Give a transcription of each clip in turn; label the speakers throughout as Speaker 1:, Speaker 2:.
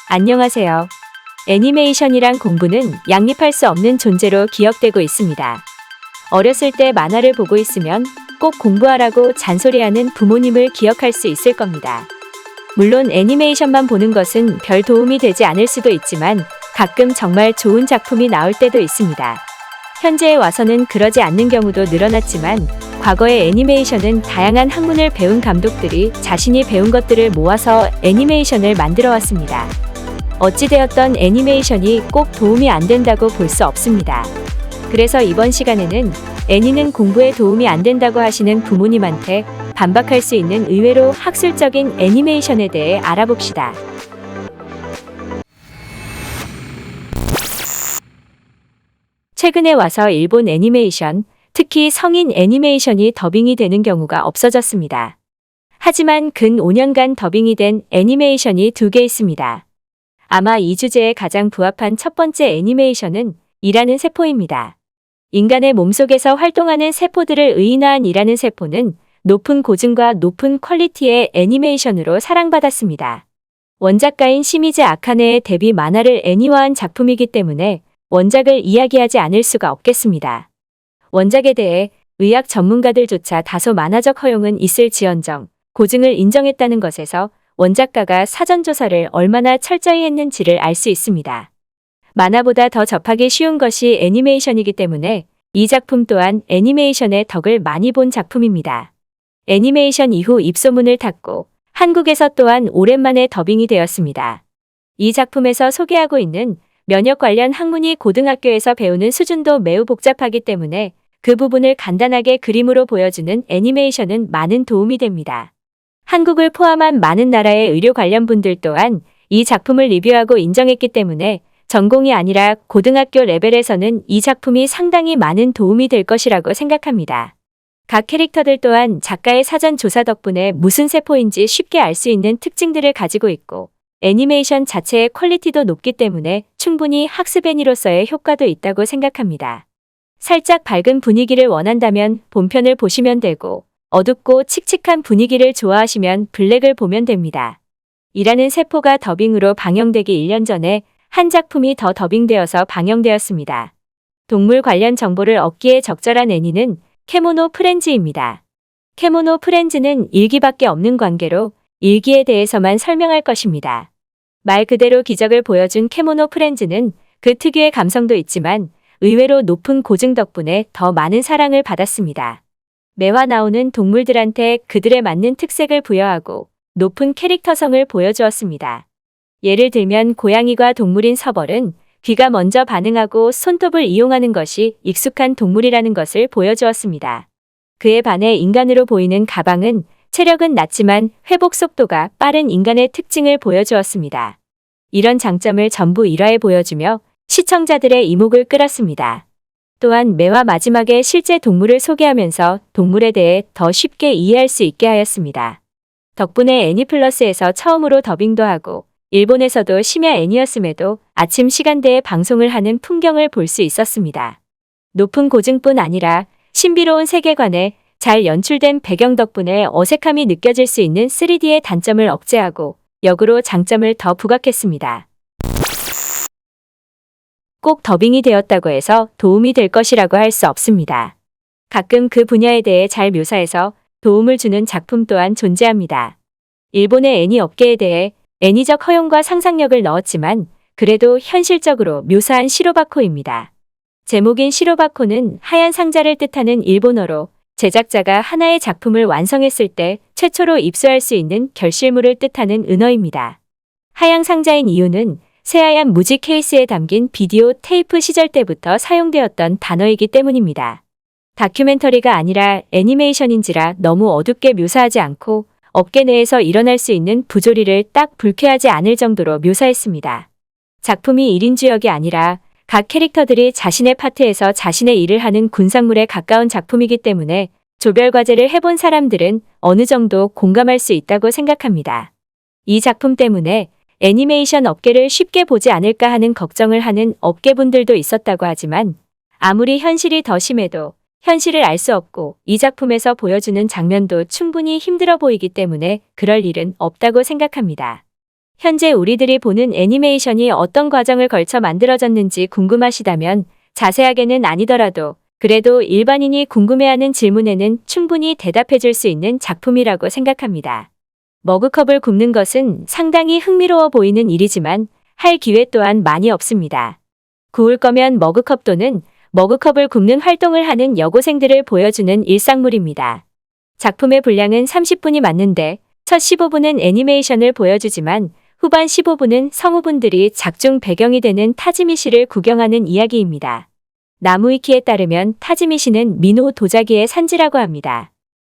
Speaker 1: 안녕하세요. 애니메이션이란 공부는 양립할 수 없는 존재로 기억되고 있습니다. 어렸을 때 만화를 보고 있으면 꼭 공부하라고 잔소리하는 부모님을 기억할 수 있을 겁니다. 물론 애니메이션만 보는 것은 별 도움이 되지 않을 수도 있지만 가끔 정말 좋은 작품이 나올 때도 있습니다. 현재에 와서는 그러지 않는 경우도 늘어났지만 과거의 애니메이션은 다양한 학문을 배운 감독들이 자신이 배운 것들을 모아서 애니메이션을 만들어 왔습니다. 어찌되었던 애니메이션이 꼭 도움이 안 된다고 볼 수 없습니다. 그래서 이번 시간에는 애니는 공부에 도움이 안 된다고 하시는 부모님한테 반박할 수 있는 의외로 학술적인 애니메이션에 대해 알아봅시다. 최근에 와서 일본 애니메이션, 특히 성인 애니메이션이 더빙이 되는 경우가 없어졌습니다. 하지만 근 5년간 더빙이 된 애니메이션이 2개 있습니다. 아마 이 주제에 가장 부합한 첫 번째 애니메이션은 이라는 세포입니다. 인간의 몸속에서 활동하는 세포들을 의인화한 이라는 세포는 높은 고증과 높은 퀄리티의 애니메이션으로 사랑받았습니다. 원작가인 시미즈 아카네의 데뷔 만화를 애니화한 작품이기 때문에 원작을 이야기하지 않을 수가 없겠습니다. 원작에 대해 의학 전문가들조차 다소 만화적 허용은 있을지언정 고증을 인정했다는 것에서 원작가가 사전조사를 얼마나 철저히 했는지를 알 수 있습니다. 만화보다 더 접하기 쉬운 것이 애니메이션이기 때문에 이 작품 또한 애니메이션의 덕을 많이 본 작품입니다. 애니메이션 이후 입소문을 탔고 한국에서 또한 오랜만에 더빙이 되었습니다. 이 작품에서 소개하고 있는 면역 관련 학문이 고등학교에서 배우는 수준도 매우 복잡하기 때문에 그 부분을 간단하게 그림으로 보여주는 애니메이션은 많은 도움이 됩니다. 한국을 포함한 많은 나라의 의료 관련 분들 또한 이 작품을 리뷰하고 인정했기 때문에 전공이 아니라 고등학교 레벨에서는 이 작품이 상당히 많은 도움이 될 것이라고 생각합니다. 각 캐릭터들 또한 작가의 사전 조사 덕분에 무슨 세포인지 쉽게 알 수 있는 특징들을 가지고 있고 애니메이션 자체의 퀄리티도 높기 때문에 충분히 학습 애니로서의 효과도 있다고 생각합니다. 살짝 밝은 분위기를 원한다면 본편을 보시면 되고 어둡고 칙칙한 분위기를 좋아하시면 블랙을 보면 됩니다. 이라는 세포가 더빙으로 방영되기 1년 전에 한 작품이 더 더빙되어서 방영되었습니다. 동물 관련 정보를 얻기에 적절한 애니는 케모노 프렌즈입니다. 케모노 프렌즈는 일기밖에 없는 관계로 일기에 대해서만 설명할 것입니다. 말 그대로 기적을 보여준 케모노 프렌즈는 그 특유의 감성도 있지만 의외로 높은 고증 덕분에 더 많은 사랑을 받았습니다. 매화 나오는 동물들한테 그들에 맞는 특색을 부여하고 높은 캐릭터성을 보여주었습니다. 예를 들면 고양이가 동물인 서벌은 귀가 먼저 반응하고 손톱을 이용하는 것이 익숙한 동물이라는 것을 보여주었습니다. 그에 반해 인간으로 보이는 가방은 체력은 낮지만 회복 속도가 빠른 인간의 특징을 보여주었습니다. 이런 장점을 전부 1화에 보여주며 시청자들의 이목을 끌었습니다. 또한 매화 마지막에 실제 동물을 소개하면서 동물에 대해 더 쉽게 이해할 수 있게 하였습니다. 덕분에 애니플러스에서 처음으로 더빙도 하고 일본에서도 심야 애니였음에도 아침 시간대에 방송을 하는 풍경을 볼 수 있었습니다. 높은 고증뿐 아니라 신비로운 세계관에 잘 연출된 배경 덕분에 어색함이 느껴질 수 있는 3D의 단점을 억제하고 역으로 장점을 더 부각했습니다. 꼭 더빙이 되었다고 해서 도움이 될 것이라고 할 수 없습니다. 가끔 그 분야에 대해 잘 묘사해서 도움을 주는 작품 또한 존재합니다. 일본의 애니 업계에 대해 애니적 허용과 상상력을 넣었지만 그래도 현실적으로 묘사한 시로바코입니다. 제목인 시로바코는 하얀 상자를 뜻하는 일본어로 제작자가 하나의 작품을 완성했을 때 최초로 입수할 수 있는 결실물을 뜻하는 은어입니다. 하얀 상자인 이유는 새하얀 무지 케이스에 담긴 비디오 테이프 시절 때부터 사용되었던 단어이기 때문입니다. 다큐멘터리가 아니라 애니메이션인지라 너무 어둡게 묘사하지 않고 업계 내에서 일어날 수 있는 부조리를 딱 불쾌하지 않을 정도로 묘사했습니다. 작품이 1인주역이 아니라 각 캐릭터들이 자신의 파트에서 자신의 일을 하는 군상물에 가까운 작품이기 때문에 조별 과제를 해본 사람들은 어느 정도 공감할 수 있다고 생각합니다. 이 작품 때문에 애니메이션 업계를 쉽게 보지 않을까 하는 걱정을 하는 업계분들도 있었다고 하지만 아무리 현실이 더 심해도 현실을 알 수 없고 이 작품에서 보여주는 장면도 충분히 힘들어 보이기 때문에 그럴 일은 없다고 생각합니다. 현재 우리들이 보는 애니메이션이 어떤 과정을 걸쳐 만들어졌는지 궁금하시다면 자세하게는 아니더라도 그래도 일반인이 궁금해하는 질문에는 충분히 대답해 줄 수 있는 작품이라고 생각합니다. 머그컵을 굽는 것은 상당히 흥미로워 보이는 일이지만 할 기회 또한 많이 없습니다. 구울 거면 머그컵 또는 머그컵을 굽는 활동을 하는 여고생들을 보여주는 일상물입니다. 작품의 분량은 30분이 맞는데 첫 15분은 애니메이션을 보여주지만 후반 15분은 성우분들이 작중 배경이 되는 타즈미시를 구경하는 이야기입니다. 나무위키에 따르면 타즈미시는 미노 도자기의 산지라고 합니다.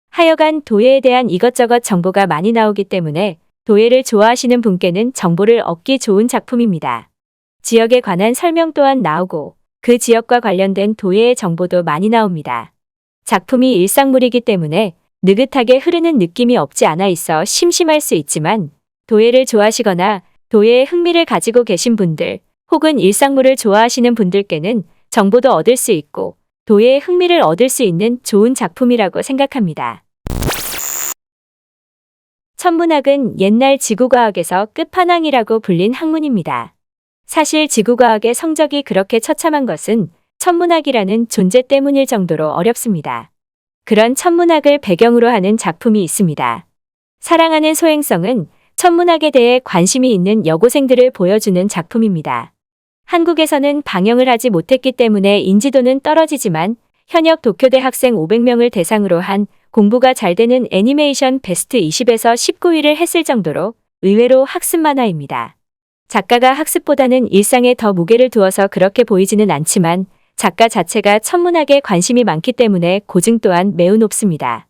Speaker 1: 하여간 도예에 대한 이것저것 정보가 많이 나오기 때문에 도예를 좋아하시는 분께는 정보를 얻기 좋은 작품입니다. 지역에 관한 설명 또한 나오고 그 지역과 관련된 도예의 정보도 많이 나옵니다. 작품이 일상물이기 때문에 느긋하게 흐르는 느낌이 없지 않아 있어 심심할 수 있지만 도예를 좋아하시거나 도예에 흥미를 가지고 계신 분들 혹은 일상물을 좋아하시는 분들께는 정보도 얻을 수 있고 도예에 흥미를 얻을 수 있는 좋은 작품이라고 생각합니다. 천문학은 옛날 지구과학에서 끝판왕이라고 불린 학문입니다. 사실 지구과학의 성적이 그렇게 처참한 것은 천문학이라는 존재 때문일 정도로 어렵습니다. 그런 천문학을 배경으로 하는 작품이 있습니다. 사랑하는 소행성은 천문학에 대해 관심이 있는 여고생들을 보여주는 작품입니다. 한국에서는 방영을 하지 못했기 때문에 인지도는 떨어지지만 현역 도쿄대 학생 500명을 대상으로 한 공부가 잘 되는 애니메이션 베스트 20에서 19위를 했을 정도로 의외로 학습 만화입니다. 작가가 학습보다는 일상에 더 무게를 두어서 그렇게 보이지는 않지만 작가 자체가 천문학에 관심이 많기 때문에 고증 또한 매우 높습니다.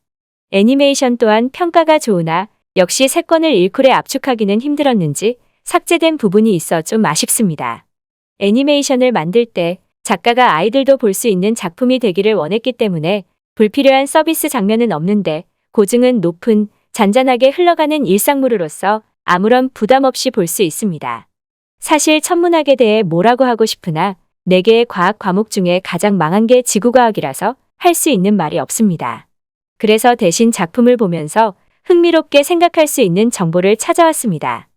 Speaker 1: 애니메이션 또한 평가가 좋으나 역시 3권을 1쿨에 압축하기는 힘들었는지 삭제된 부분이 있어 좀 아쉽습니다. 애니메이션을 만들 때 작가가 아이들도 볼 수 있는 작품이 되기를 원했기 때문에 불필요한 서비스 장면은 없는데 고증은 높은 잔잔하게 흘러가는 일상물로서 아무런 부담 없이 볼 수 있습니다. 사실 천문학에 대해 뭐라고 하고 싶으나 4개의 과학 과목 중에 가장 망한 게 지구과학이라서 할 수 있는 말이 없습니다. 그래서 대신 작품을 보면서 흥미롭게 생각할 수 있는 정보를 찾아왔습니다.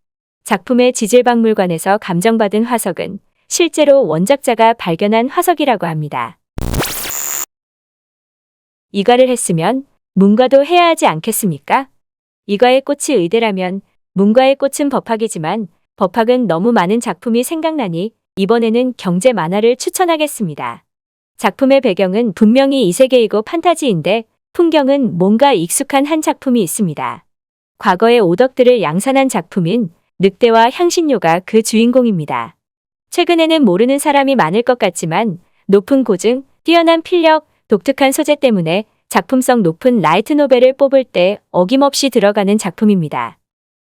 Speaker 1: 작품의 지질박물관에서 감정받은 화석은 실제로 원작자가 발견한 화석이라고 합니다. 이과를 했으면 문과도 해야 하지 않겠습니까? 이과의 꽃이 의대라면 문과의 꽃은 법학이지만 법학은 너무 많은 작품이 생각나니 이번에는 경제 만화를 추천하겠습니다. 작품의 배경은 분명히 이세계이고 판타지인데 풍경은 뭔가 익숙한 한 작품이 있습니다. 과거의 오덕들을 양산한 작품인 늑대와 향신료가 그 주인공입니다. 최근에는 모르는 사람이 많을 것 같지만 높은 고증, 뛰어난 필력, 독특한 소재 때문에 작품성 높은 라이트 노벨을 뽑을 때 어김없이 들어가는 작품입니다.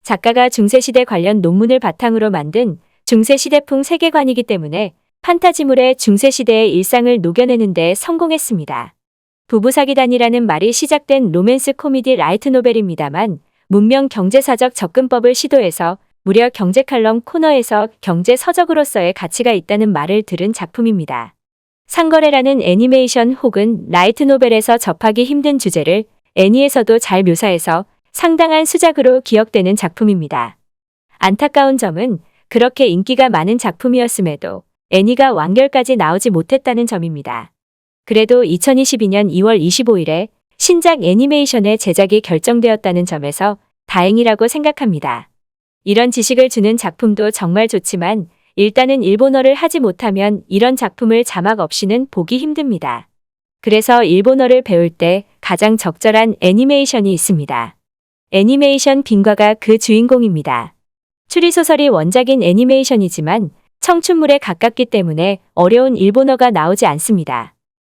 Speaker 1: 작가가 중세시대 관련 논문을 바탕으로 만든 중세시대풍 세계관이기 때문에 판타지물의 중세시대의 일상을 녹여내는 데 성공했습니다. 부부사기단이라는 말이 시작된 로맨스 코미디 라이트 노벨입니다만 문명 경제사적 접근법을 시도해서 무려 경제칼럼 코너에서 경제서적으로서의 가치가 있다는 말을 들은 작품입니다. 상거래라는 애니메이션 혹은 라이트 노벨에서 접하기 힘든 주제를 애니에서도 잘 묘사해서 상당한 수작으로 기억되는 작품입니다. 안타까운 점은 그렇게 인기가 많은 작품이었음에도 애니가 완결까지 나오지 못했다는 점입니다. 그래도 2022년 2월 25일에 신작 애니메이션의 제작이 결정되었다는 점에서 다행이라고 생각합니다. 이런 지식을 주는 작품도 정말 좋지만 일단은 일본어를 하지 못하면 이런 작품을 자막 없이는 보기 힘듭니다. 그래서 일본어를 배울 때 가장 적절한 애니메이션이 있습니다. 애니메이션 빙과가 그 주인공입니다. 추리소설이 원작인 애니메이션이지만 청춘물에 가깝기 때문에 어려운 일본어가 나오지 않습니다.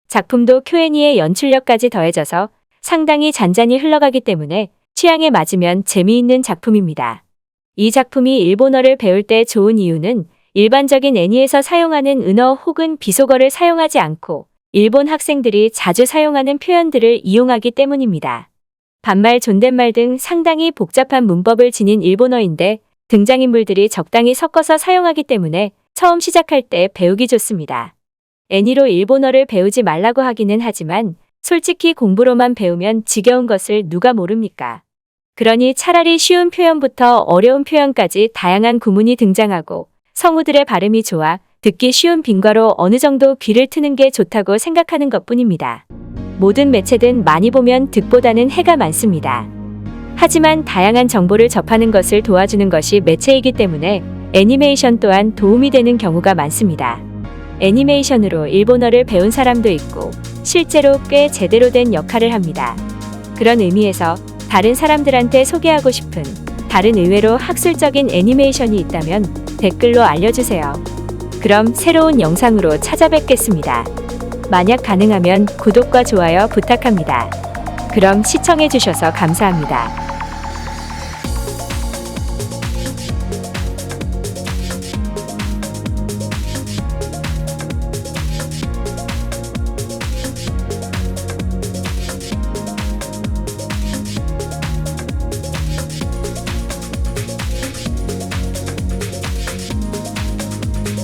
Speaker 1: 작품도 쿄애니의 연출력까지 더해져서 상당히 잔잔히 흘러가기 때문에 취향에 맞으면 재미있는 작품입니다. 이 작품이 일본어를 배울 때 좋은 이유는 일반적인 애니에서 사용하는 은어 혹은 비속어를 사용하지 않고 일본 학생들이 자주 사용하는 표현들을 이용하기 때문입니다. 반말, 존댓말 등 상당히 복잡한 문법을 지닌 일본어인데 등장인물들이 적당히 섞어서 사용하기 때문에 처음 시작할 때 배우기 좋습니다. 애니로 일본어를 배우지 말라고 하기는 하지만 솔직히 공부로만 배우면 지겨운 것을 누가 모릅니까? 그러니 차라리 쉬운 표현부터 어려운 표현까지 다양한 구문이 등장하고 성우들의 발음이 좋아 듣기 쉬운 빙과로 어느 정도 귀를 트는 게 좋다고 생각하는 것뿐입니다. 모든 매체든 많이 보면 득보다는 해가 많습니다. 하지만 다양한 정보를 접하는 것을 도와주는 것이 매체이기 때문에 애니메이션 또한 도움이 되는 경우가 많습니다. 애니메이션으로 일본어를 배운 사람도 있고 실제로 꽤 제대로 된 역할을 합니다. 그런 의미에서 다른 사람들한테 소개하고 싶은 다른 의외로 학술적인 애니메이션이 있다면 댓글로 알려주세요. 그럼 새로운 영상으로 찾아뵙겠습니다. 만약 가능하면 구독과 좋아요 부탁합니다. 그럼 시청해주셔서 감사합니다.